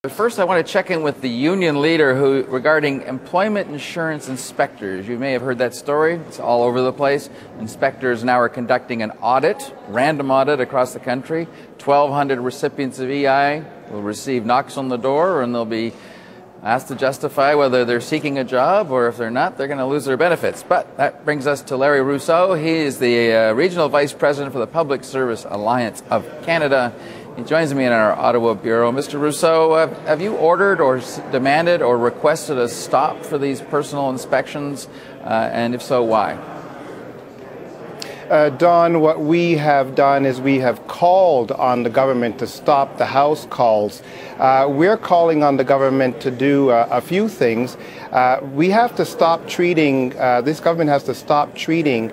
But first, I want to check in with the union leader regarding employment insurance inspectors. You may have heard that story. It's all over the place. Inspectors now are conducting an audit, random audit across the country. 1,200 recipients of EI will receive knocks on the door, and they'll be asked to justify whether they're seeking a job, or if they're not, they're going to lose their benefits. But that brings us to Larry Rousseau. He is the Regional Vice President for the Public Service Alliance of Canada. He joins me in our Ottawa Bureau. Mr. Rousseau, have you ordered or demanded or requested a stop for these personal inspections? And if so, why? Don, what we have done is we have called on the government to stop the house calls. We're calling on the government to do a few things. We have to stop treating, this government has to stop treating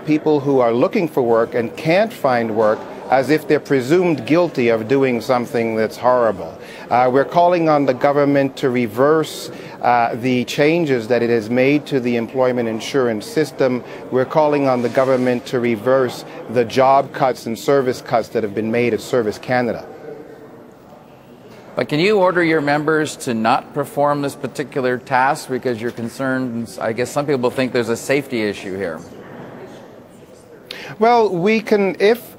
people who are looking for work and can't find work as if they're presumed guilty of doing something that's horrible. We're calling on the government to reverse the changes that it has made to the employment insurance system. We're calling on the government to reverse the job cuts and service cuts that have been made at Service Canada. But can you order your members to not perform this particular task because you're concerned? I guess some people think there's a safety issue here. Well, we can, if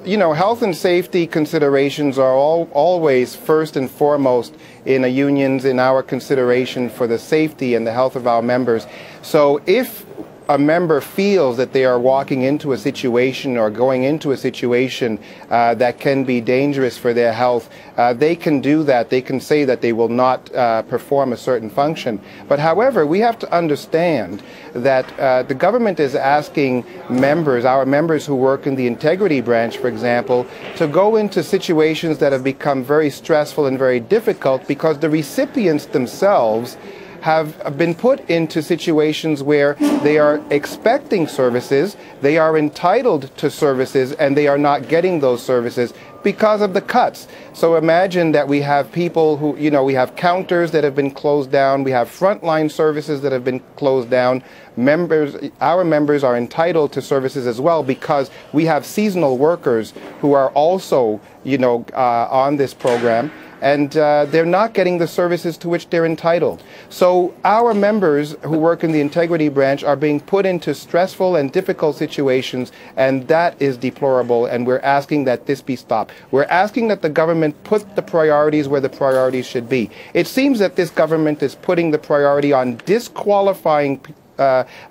you know, health and safety considerations are always first and foremost in a union's, in our consideration for the safety and the health of our members. So if a member feels that they are walking into a situation or going into a situation that can be dangerous for their health, they can do that. They can say that they will not perform a certain function. But however, we have to understand that the government is asking members, our members who work in the integrity branch, for example, to go into situations that have become very stressful and very difficult because the recipients themselves have been put into situations where they are expecting services, they are entitled to services, and they are not getting those services because of the cuts. So imagine that we have people who, you know, we have counters that have been closed down, we have frontline services that have been closed down. Our members are entitled to services as well because we have seasonal workers who are also, you know, on this program. And they're not getting the services to which they're entitled. So our members who work in the integrity branch are being put into stressful and difficult situations, and that is deplorable, and we're asking that this be stopped. We're asking that the government put the priorities where the priorities should be. It seems that this government is putting the priority on disqualifying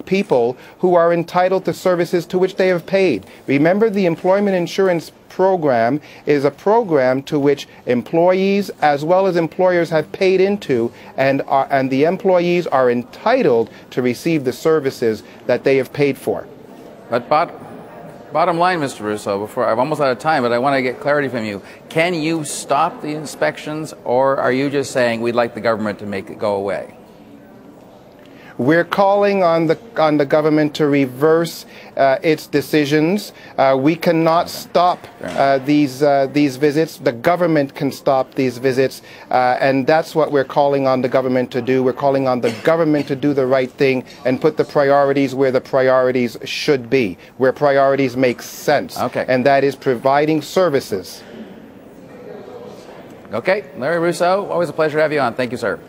people who are entitled to services to which they have paid. Remember, the employment insurance program is a program to which employees as well as employers have paid into, and the employees are entitled to receive the services that they have paid for. But bottom line, Mr. Rousseau, before I'm almost out of time, but I want to get clarity from you. Can you stop the inspections, or are you just saying we'd like the government to make it go away? We're calling on the government to reverse its decisions. We cannot stop these visits. The government can stop these visits, and that's what we're calling on the government to do. We're calling on the government to do the right thing and put the priorities where the priorities should be, where priorities make sense. Okay. And that is providing services. Okay, Larry Rousseau, always a pleasure to have you on. Thank you, sir.